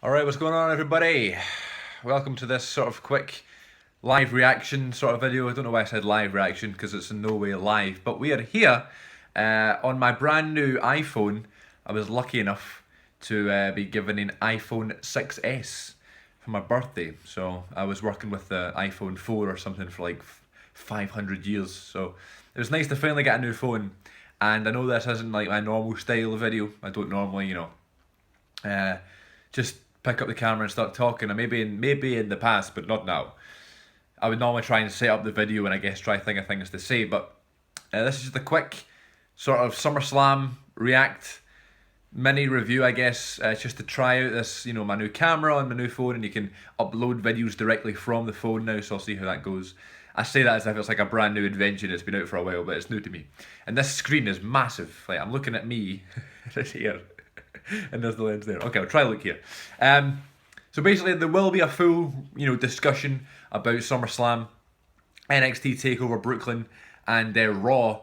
Alright, what's going on, everybody? Welcome to this sort of quick live reaction sort of video. I don't know why I said live reaction, because it's in no way live, but we are here on my brand new iPhone. I was lucky enough to be given an iPhone 6S for my birthday, so I was working with the iPhone 4 or something for like 500 years, so it was nice to finally get a new phone. And I know this isn't like my normal style of video. I don't normally, just pick up the camera and start talking. And maybe in the past, but not now. I would normally try and set up the video and I guess try think of things to say. But this is just a quick sort of SummerSlam react mini review, I guess. It's just to try out this, my new camera on my new phone, and you can upload videos directly from the phone now. So I'll see how that goes. I say that as if it's like a brand new invention. It's been out for a while, but it's new to me. And this screen is massive. Like, I'm looking at me right here. And there's the lens there. Okay, I'll try to look here. So basically, there will be a full, discussion about SummerSlam, NXT Takeover Brooklyn, and Raw.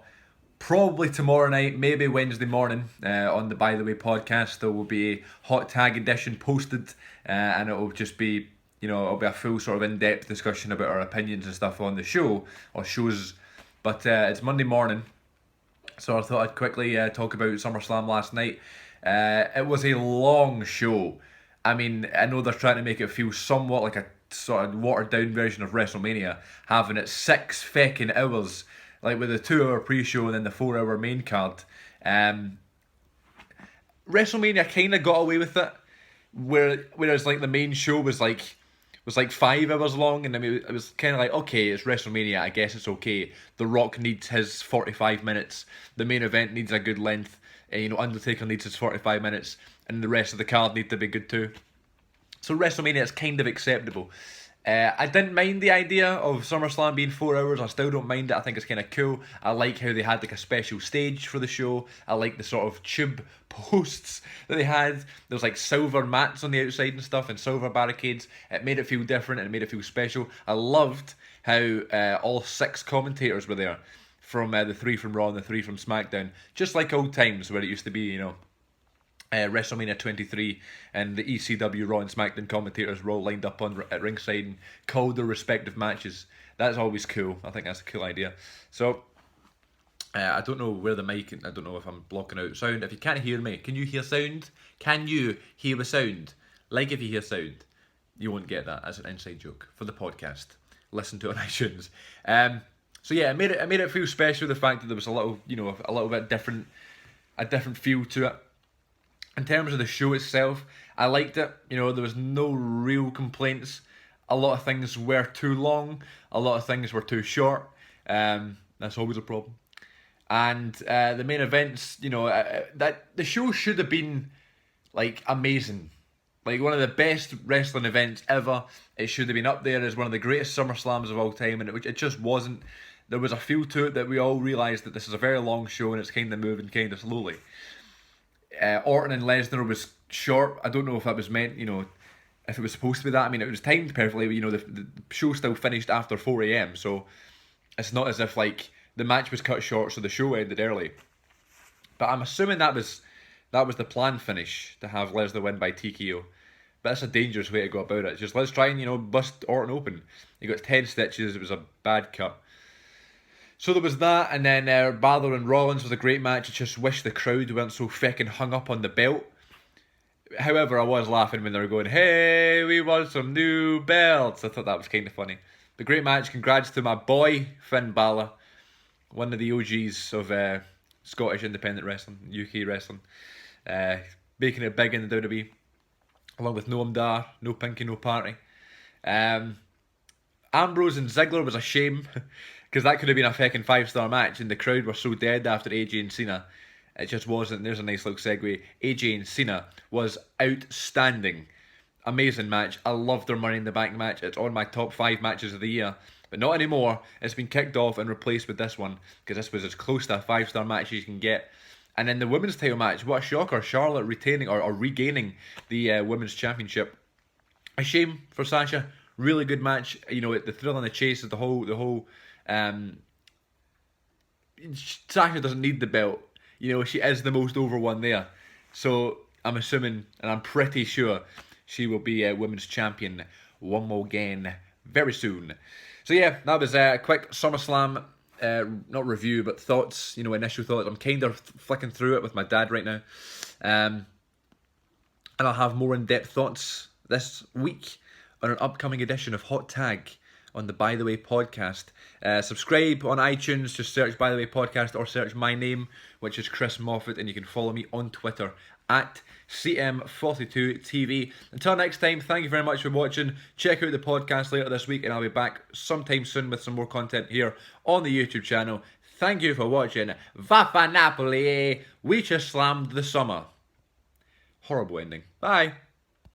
Probably tomorrow night, maybe Wednesday morning, on the By the Way podcast. There will be a hot tag edition posted, and it will just be, it'll be a full sort of in-depth discussion about our opinions and stuff on the show or shows. But it's Monday morning, so I thought I'd quickly talk about SummerSlam last night. It was a long show. I mean, I know they're trying to make it feel somewhat like a sort of watered down version of WrestleMania, having it 6 feckin' hours, like with the 2-hour pre-show and then the 4-hour main card. WrestleMania kind of got away with it, whereas like the main show was like 5 hours long, and I mean it was kind of like, okay, it's WrestleMania, I guess it's okay. The Rock needs his 45 minutes. The main event needs a good length. Undertaker needs his 45 minutes, and the rest of the card need to be good too. So WrestleMania is kind of acceptable. I didn't mind the idea of SummerSlam being 4 hours. I still don't mind it. I think it's kind of cool. I like how they had like a special stage for the show. I like the sort of tube posts that they had. There was like silver mats on the outside and stuff, and silver barricades. It made it feel different, and it made it feel special. I loved how all 6 commentators were there, from the 3 from Raw and the 3 from SmackDown, just like old times where it used to be, WrestleMania 23 and the ECW Raw and SmackDown commentators were all lined up at ringside and called their respective matches. That's always cool. I think that's a cool idea. So, I don't know where the mic, I don't know if I'm blocking out sound. If you can't hear me, can you hear sound? Can you hear the sound? Like if you hear sound. You won't get that as an inside joke for the podcast. Listen to it on iTunes. So yeah, it made it feel special, the fact that there was a little bit different, a different feel to it. In terms of the show itself, I liked it. There was no real complaints. A lot of things were too long. A lot of things were too short. That's always a problem. And the main events, that the show should have been like amazing. Like one of the best wrestling events ever. It should have been up there as one of the greatest SummerSlams of all time, and it just wasn't. There was a feel to it that we all realised that this is a very long show and it's kind of moving kind of slowly. Orton and Lesnar was short. I don't know if that was meant, if it was supposed to be that. I mean, it was timed perfectly, but the show still finished after 4 a.m, so it's not as if like the match was cut short so the show ended early. But I'm assuming that was the planned finish, to have Lesnar win by TKO. But that's a dangerous way to go about it. Just let's try and, bust Orton open. He got 10 stitches, it was a bad cut. So there was that, and then Balor and Rollins was a great match. I just wish the crowd weren't so feckin' hung up on the belt. However, I was laughing when they were going, "Hey, we want some new belts." I thought that was kind of funny. But great match. Congrats to my boy, Finn Balor. One of the OGs of Scottish independent wrestling, UK wrestling. Making it big in the WWE. Along with Noam Dar, no Pinky, no Party. Ambrose and Ziggler was a shame, because that could have been a feckin' 5-star match, and the crowd were so dead after AJ and Cena. It just wasn't. There's a nice little segue. AJ and Cena was outstanding. Amazing match. I loved their Money in the Bank match. It's on my top 5 matches of the year. But not anymore. It's been kicked off and replaced with this one, because this was as close to a 5-star match as you can get. And then the women's title match, what a shocker. Charlotte retaining or regaining the women's championship. A shame for Sasha. Really good match. The thrill and the chase is the whole. Sasha doesn't need the belt. She is the most over one there. So I'm assuming, and I'm pretty sure, she will be a women's champion one more again very soon. So yeah, that was a quick SummerSlam, not review, but thoughts, initial thoughts. I'm kind of flicking through it with my dad right now. And I'll have more in-depth thoughts this week on an upcoming edition of Hot Tag on the By The Way podcast. Subscribe on iTunes, just search By The Way podcast or search my name, which is Chris Moffat, and you can follow me on Twitter at Cm42TV. Until next time, thank you very much for watching. Check out the podcast later this week, and I'll be back sometime soon with some more content here on the YouTube channel. Thank you for watching. Vaffa Napoli, we just slammed the summer. Horrible ending. Bye.